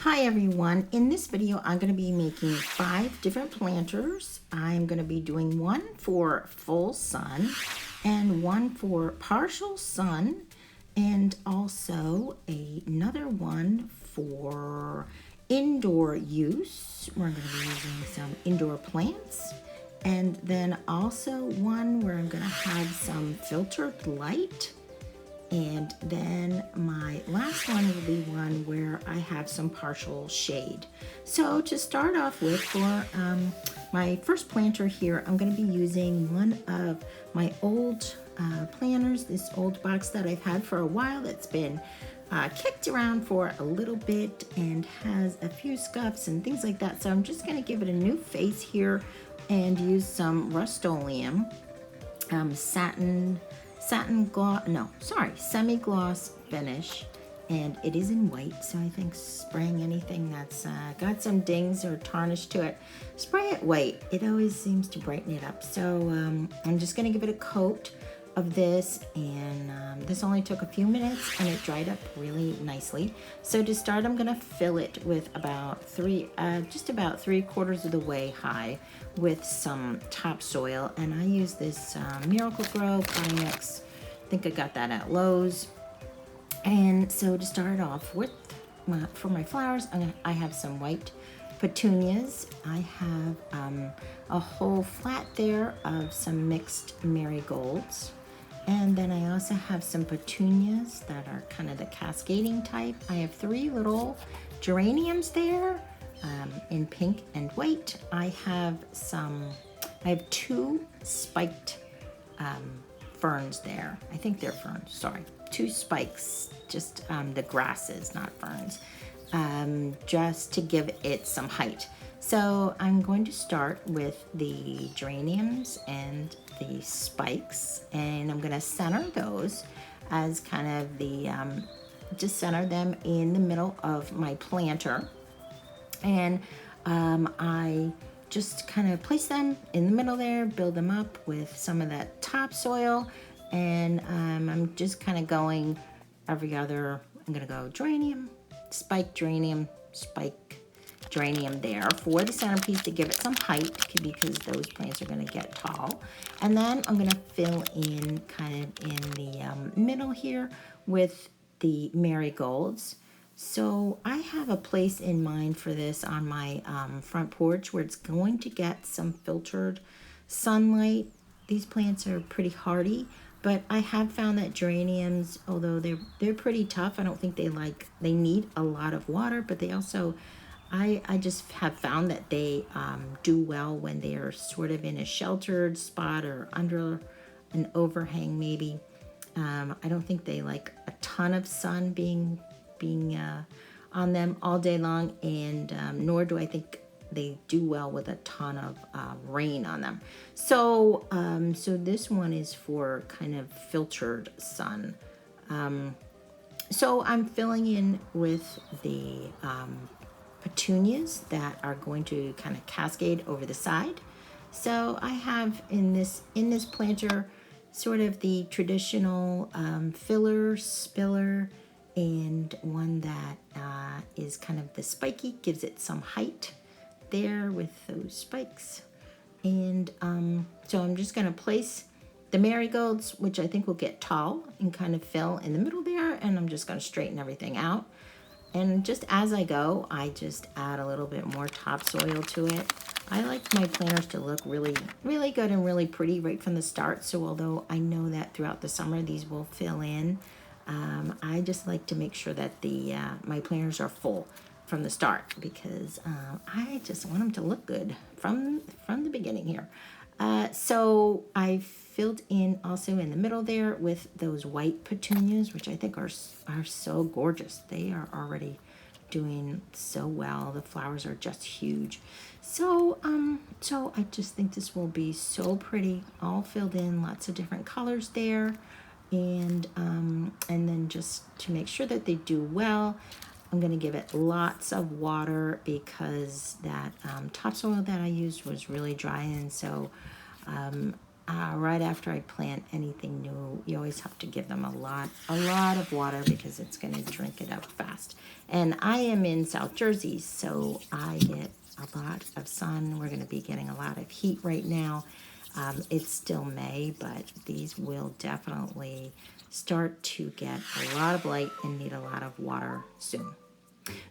Hi everyone, in this video I'm going to be making 5 different planters. I'm going to be doing one for full sun and one for partial sun and also another one for indoor use. We're going to be using some indoor plants and then also one where I'm going to have some filtered light. And then my last one will be one where I have some partial shade. So to start off with, for my first planter here, I'm going to be using one of my old planters, this old box that I've had for a while that's been kicked around for a little bit and has a few scuffs and things like that. So I'm just going to give it a new face here and use some Rust-Oleum semi-gloss finish, and it is in white, so I think spraying anything that's got some dings or tarnish to it, spray it white. It always seems to brighten it up. So I'm just going to give it a coat of this, and this only took a few minutes and it dried up really nicely. So to start, I'm going to fill it with about just about 3/4 of the way high with some topsoil, and I use this Miracle-Gro potting mix. I think I got that at Lowe's. And so to start off with, for my flowers, I have some white petunias. I have a whole flat there of some mixed marigolds. And then I also have some petunias that are kind of the cascading type. I have 3 little geraniums there in pink and white. I have 2 spiked ferns there. I think they're ferns, sorry. 2 spikes, just the grasses, not ferns, just to give it some height. So I'm going to start with the geraniums and the spikes, and I'm going to center those as kind of the, just center them in the middle of my planter. And I just kind of place them in the middle there, build them up with some of that topsoil, and I'm just kind of going every other, I'm going to go geranium, spike geranium, spike geranium there for the centerpiece to give it some height, because those plants are going to get tall. And then I'm going to fill in kind of in the middle here with the marigolds. So I have a place in mind for this on my front porch where it's going to get some filtered sunlight. These plants are pretty hardy, but I have found that geraniums, although they're pretty tough, I don't think they need a lot of water, but they also, I just have found that they do well when they are sort of in a sheltered spot or under an overhang maybe. I don't think they like a ton of sun being on them all day long, and nor do I think they do well with a ton of rain on them. So so this one is for kind of filtered sun. So I'm filling in with the petunias that are going to kind of cascade over the side. So I have in this planter sort of the traditional filler, spiller, and one that is kind of the spiky, gives it some height there with those spikes. And so I'm just going to place the marigolds, which I think will get tall and kind of fill in the middle there, and I'm just going to straighten everything out. And just as I go, I just add a little bit more topsoil to it. I like my planters to look really, really good and really pretty right from the start. So although I know that throughout the summer these will fill in, I just like to make sure that the my planters are full from the start, because I just want them to look good from the beginning here. So I filled in also in the middle there with those white petunias, which I think are so gorgeous. They are already doing so well. The flowers are just huge. So so I just think this will be so pretty, all filled in, lots of different colors there. And then just to make sure that they do well, I'm going to give it lots of water, because that topsoil that I used was really dry, and so right after I plant anything new, you always have to give them a lot of water because it's going to drink it up fast. And I am in South Jersey, so I get a lot of sun. We're going to be getting a lot of heat right now. It's still May, but these will definitely start to get a lot of light and need a lot of water soon.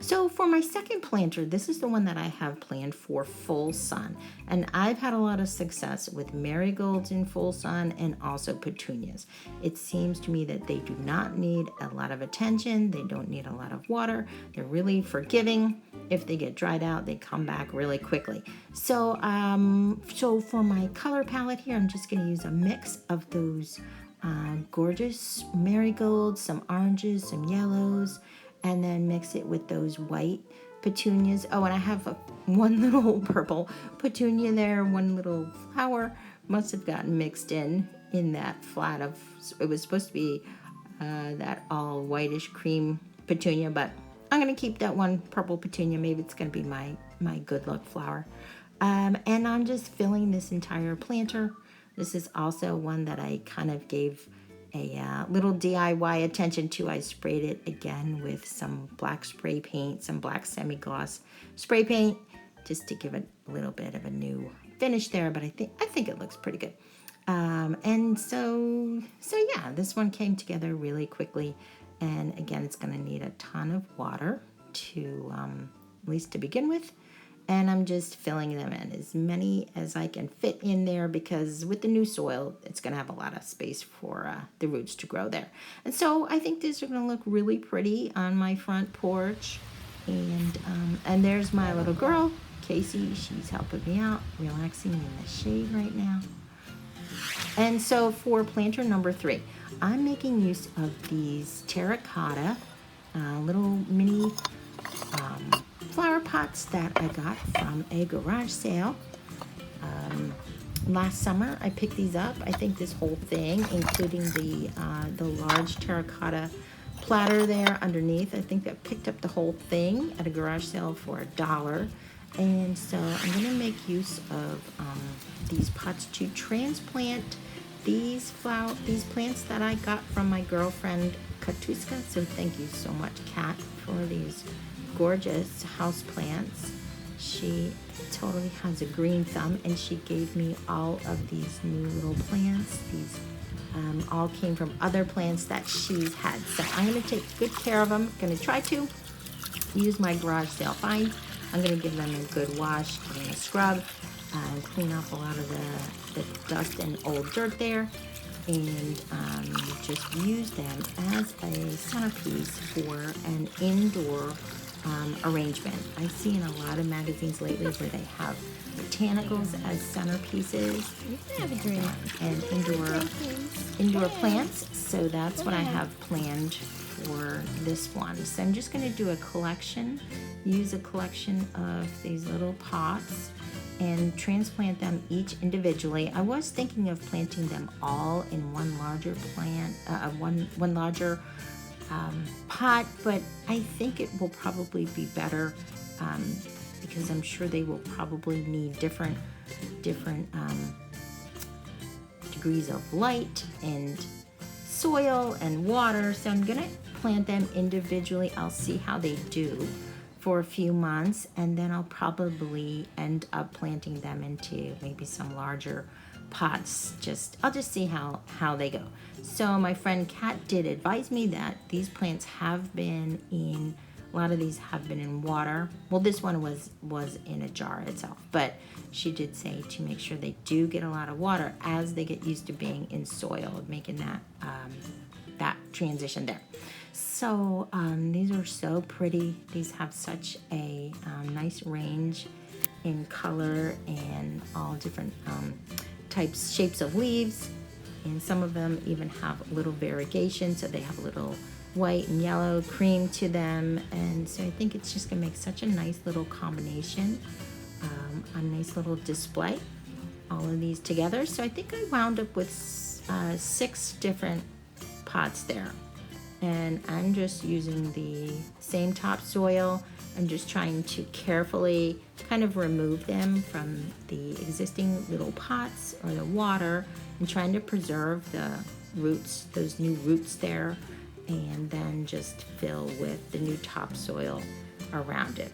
So for my second planter, this is the one that I have planned for full sun. And I've had a lot of success with marigolds in full sun and also petunias. It seems to me that they do not need a lot of attention. They don't need a lot of water. They're really forgiving. If they get dried out, they come back really quickly. So, so for my color palette here, I'm just going to use a mix of those gorgeous marigolds, some oranges, some yellows, and then mix it with those white petunias. Oh, and I have one little purple petunia there, one little flower must have gotten mixed in that flat of, it was supposed to be that all whitish cream petunia, but I'm gonna keep that one purple petunia. Maybe it's gonna be my good luck flower. And I'm just filling this entire planter. This is also one that I kind of gave a little DIY attention to. I sprayed it again with some black spray paint, some black semi-gloss spray paint, just to give it a little bit of a new finish there. But I think it looks pretty good. And so yeah, this one came together really quickly. And again, it's going to need a ton of water to at least to begin with. And I'm just filling them in as many as I can fit in there, because with the new soil, it's going to have a lot of space for the roots to grow there. And so I think these are going to look really pretty on my front porch. And there's my little girl, Casey. She's helping me out, relaxing in the shade right now. And so for planter number 3, I'm making use of these terracotta little mini flower pots that I got from a garage sale. Last summer I picked these up. I think this whole thing, including the large terracotta platter there underneath, I think I picked up the whole thing at a garage sale for $1. And so I'm going to make use of these pots to transplant these plants that I got from my girlfriend Katuska. So thank you so much, Kat, for these gorgeous house plants. She totally has a green thumb, and she gave me all of these new little plants. These all came from other plants that she's had. So I'm going to take good care of them. I'm going to try to use my garage sale find. I'm going to give them a good wash, give them a scrub, clean off a lot of the dust and old dirt there, and just use them as a centerpiece for an indoor arrangement. I see in a lot of magazines lately where they have botanicals as centerpieces and indoor plants. So that's what I have planned for this one. So I'm just going to do use a collection of these little pots and transplant them each individually. I was thinking of planting them all in one larger plant, one larger pot, but I think it will probably be better because I'm sure they will probably need different degrees of light and soil and water. So I'm gonna plant them individually. I'll see how they do for a few months, and then I'll probably end up planting them into maybe some larger pots. I'll just see how they go. So my friend Kat did advise me that these plants have been in, a lot of these have been in water. Well, this one was in a jar itself, but she did say to make sure they do get a lot of water as they get used to being in soil, making that transition there. So these are so pretty. These have such a nice range in color and all different shapes of leaves, and some of them even have a little variegation, so they have a little white and yellow cream to them. And so I think it's just gonna make such a nice little combination, a nice little display, all of these together. So I think I wound up with 6 different pots there. and I'm just using the same topsoil. I'm just trying to carefully kind of remove them from the existing little pots or the water, and trying to preserve the roots, those new roots there, and then just fill with the new topsoil around it.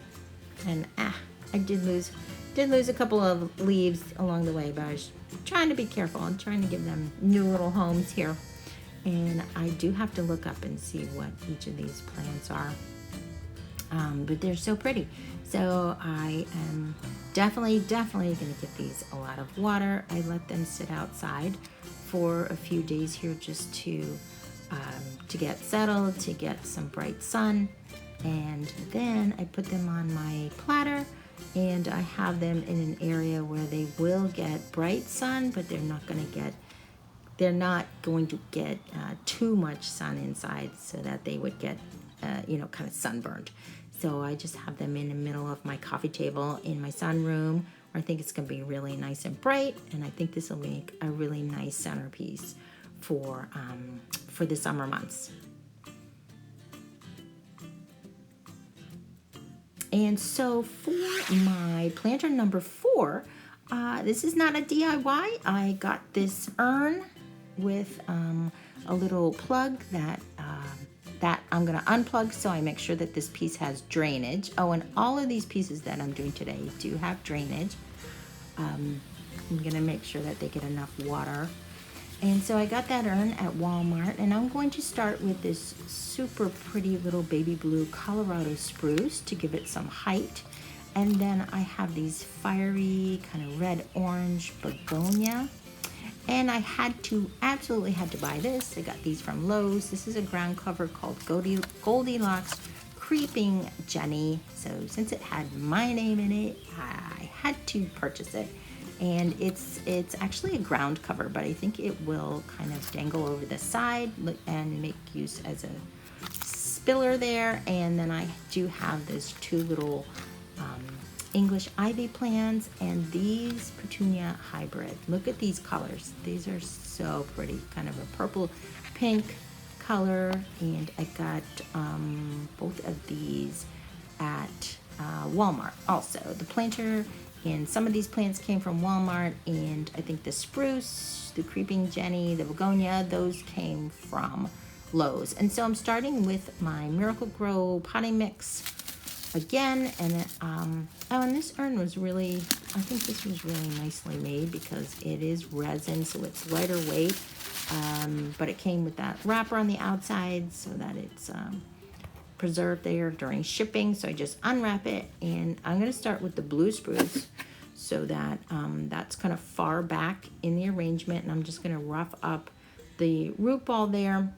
And I did lose a couple of leaves along the way, but I was trying to be careful and trying to give them new little homes here. And I do have to look up and see what each of these plants are. But they're so pretty. So I am definitely going to give these a lot of water. I let them sit outside for a few days here just to get settled, to get some bright sun. And then I put them on my platter, and I have them in an area where they will get bright sun, but they're not going to get too much sun inside, so that they would get kind of sunburned. So I just have them in the middle of my coffee table in my sunroom, where I think it's going to be really nice and bright, and I think this will make a really nice centerpiece for the summer months. And so for my planter number 4, this is not a DIY. I got this urn with a little plug that I'm going to unplug, so I make sure that this piece has drainage. Oh, and all of these pieces that I'm doing today do have drainage. I'm going to make sure that they get enough water. And so I got that urn at Walmart, and I'm going to start with this super pretty little baby blue Colorado spruce to give it some height. And then I have these fiery kind of red-orange begonia. And I absolutely had to buy this. I got these from Lowe's. This is a ground cover called Goldilocks Creeping Jenny. So since it had my name in it, I had to purchase it. And it's actually a ground cover, but I think it will kind of dangle over the side and make use as a spiller there. And then I do have those 2 little English ivy plants and these petunia hybrid. Look at these colors. These are so pretty, kind of a purple pink color. And I got both of these at Walmart also. The planter and some of these plants came from Walmart, and I think the spruce, the creeping Jenny, the begonia, those came from Lowe's. And so I'm starting with my Miracle-Gro potting mix again, and and this urn was really, I think this was really nicely made because it is resin, so it's lighter weight, but it came with that wrapper on the outside so that it's preserved there during shipping. So I just unwrap it, and I'm going to start with the blue spruce, so that that's kind of far back in the arrangement, and I'm just going to rough up the root ball there.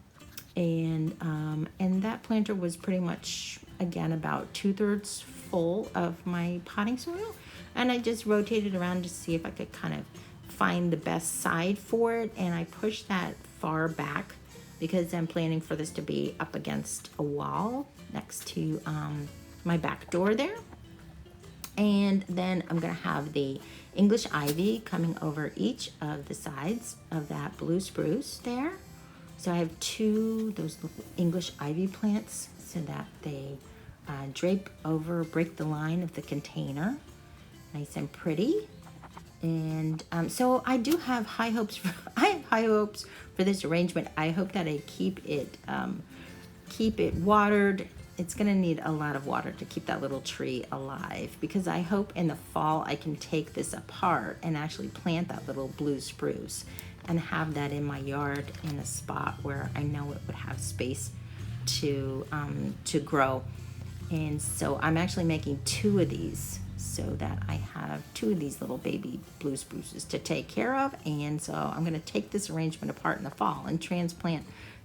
And that planter was pretty much, again, about 2/3 full of my potting soil, and I just rotated around to see if I could kind of find the best side for it, and I pushed that far back because I'm planning for this to be up against a wall next to my back door there. And then I'm going to have the English ivy coming over each of the sides of that blue spruce there. So I have 2 those little English ivy plants so that they break the line of the container. Nice and pretty. And so I do have high hopes for this arrangement. I hope that I keep it watered. It's going to need a lot of water to keep that little tree alive, because I hope in the fall I can take this apart and actually plant that little blue spruce and have that in my yard in a spot where I know it would have space to grow. And so I'm actually making 2 of these so that I have 2 of these little baby blue spruces to take care of. And so I'm going to take this arrangement apart in the fall and transplant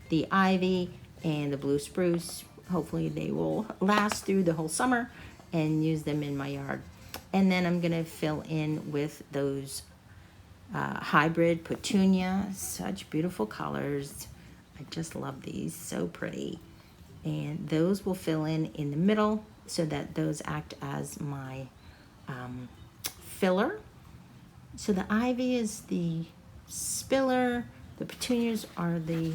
the ivy and the blue spruce. Hopefully they will last through the whole summer and use them in my yard. And then I'm going to fill in with those hybrid petunia. Such beautiful colors. I just love these. So pretty. And those will fill in the middle so that those act as my filler. So the ivy is the spiller, the petunias are the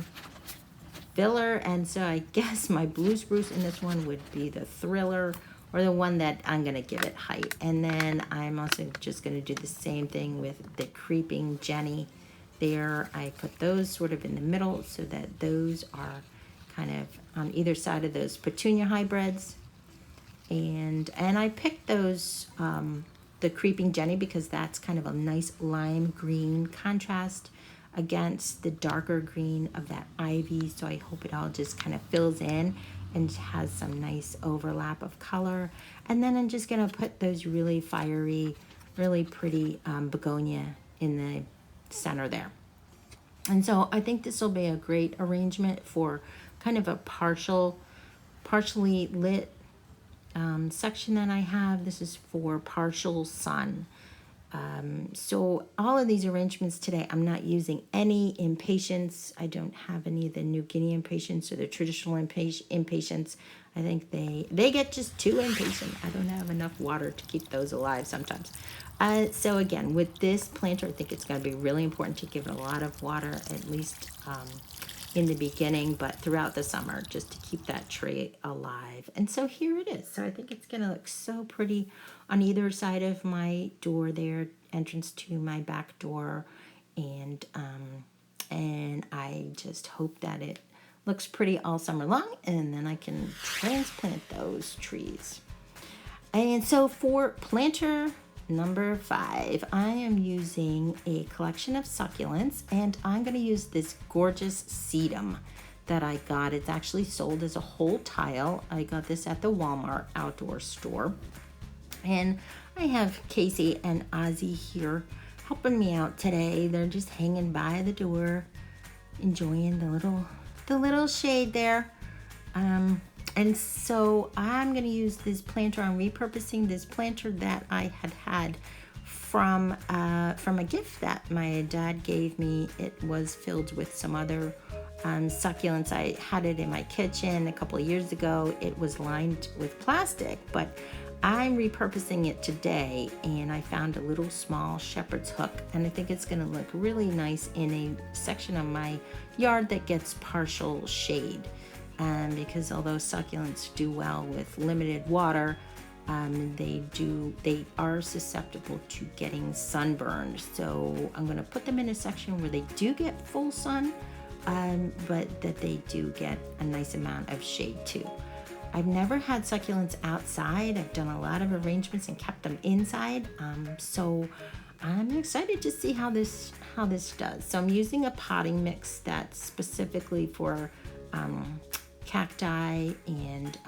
filler, and so I guess my blue spruce in this one would be the Thriller, or the one that I'm gonna give it height. And then I'm also just gonna do the same thing with the Creeping Jenny there. I put those sort of in the middle so that those are kind of on either side of those petunia hybrids. And I picked those, the Creeping Jenny, because that's kind of a nice lime green contrast against the darker green of that ivy. So I hope it all just kind of fills in and has some nice overlap of color. And then I'm just gonna put those really fiery, really pretty begonia in the center there. And so I think this will be a great arrangement for kind of a partially lit section that I have. This is for partial sun. So all of these arrangements today, I'm not using any impatiens. I don't have any of the New Guinea impatiens or the traditional impatiens. I think they get just too impatient. I don't have enough water to keep those alive sometimes. So again, with this planter, I think it's going to be really important to give it a lot of water, at least in the beginning, but throughout the summer, just to keep that tree alive. And so here it is. So I think it's gonna look so pretty on either side of my door there, entrance to my back door. And I just hope that it looks pretty all summer long, and then I can transplant those trees. And so for planter number 5, I am using a collection of succulents, and I'm going to use this gorgeous sedum that I got. It's actually sold as a whole tile. I got this at the Walmart outdoor store. And I have Casey and Ozzy here helping me out today. They're just hanging by the door, enjoying the little shade there. And so I'm going to use this planter. I'm repurposing this planter that I had from a gift that my dad gave me. It was filled with some other succulents. I had it in my kitchen a couple of years ago. It was lined with plastic, but I'm repurposing it today, and I found a little small shepherd's hook, and I think it's going to look really nice in a section of my yard that gets partial shade. Because although succulents do well with limited water, they are susceptible to getting sunburned. So I'm going to put them in a section where they do get full sun, but that they do get a nice amount of shade too. I've never had succulents outside. I've done a lot of arrangements and kept them inside. So I'm excited to see how this does. So I'm using a potting mix that's specifically for cacti and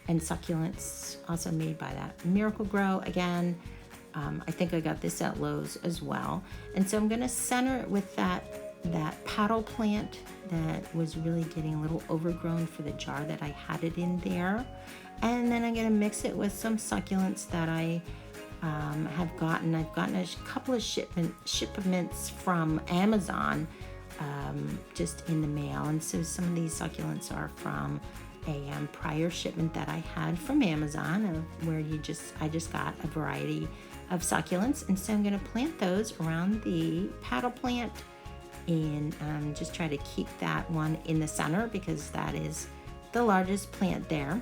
succulents, also made by that Miracle-Gro again. I think I got this at Lowe's as well. And so I'm going to center it with that paddle plant that was really getting a little overgrown for the jar that I had it in there. And then I'm going to mix it with some succulents that I have gotten. I've gotten a couple of shipments from Amazon just in the mail, and so some of these succulents are from a prior shipment that I had from Amazon, where I just got a variety of succulents. And so I'm going to plant those around the paddle plant, and just try to keep that one in the center because that is the largest plant there.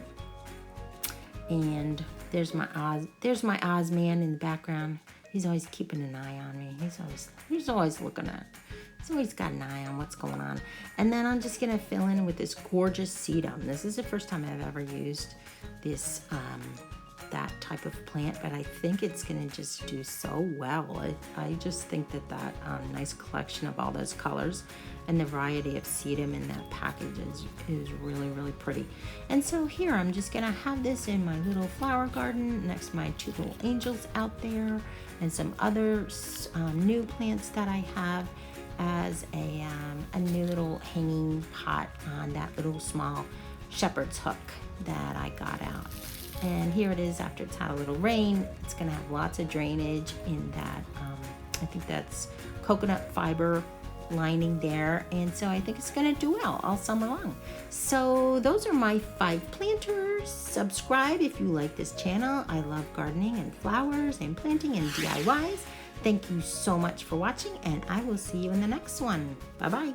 And there's my Oz man in the background. He's always keeping an eye on me. He's always looking at. He's always got an eye on what's going on. And then I'm just gonna fill in with this gorgeous sedum. This is the first time I've ever used this that type of plant, but I think it's gonna just do so well. I just think that nice collection of all those colors and the variety of sedum in that package is really, really pretty. And so here I'm just gonna have this in my little flower garden next to my 2 little angels out there, and some other new plants that I have as a new little hanging pot on that little small shepherd's hook that I got out. And here it is after it's had a little rain. It's gonna have lots of drainage in that, I think that's coconut fiber lining there. And so I think it's gonna do well all summer long. So those are my 5 planters. Subscribe if you like this channel. I love gardening and flowers and planting and DIYs. Thank you so much for watching, and I will see you in the next one. Bye-bye.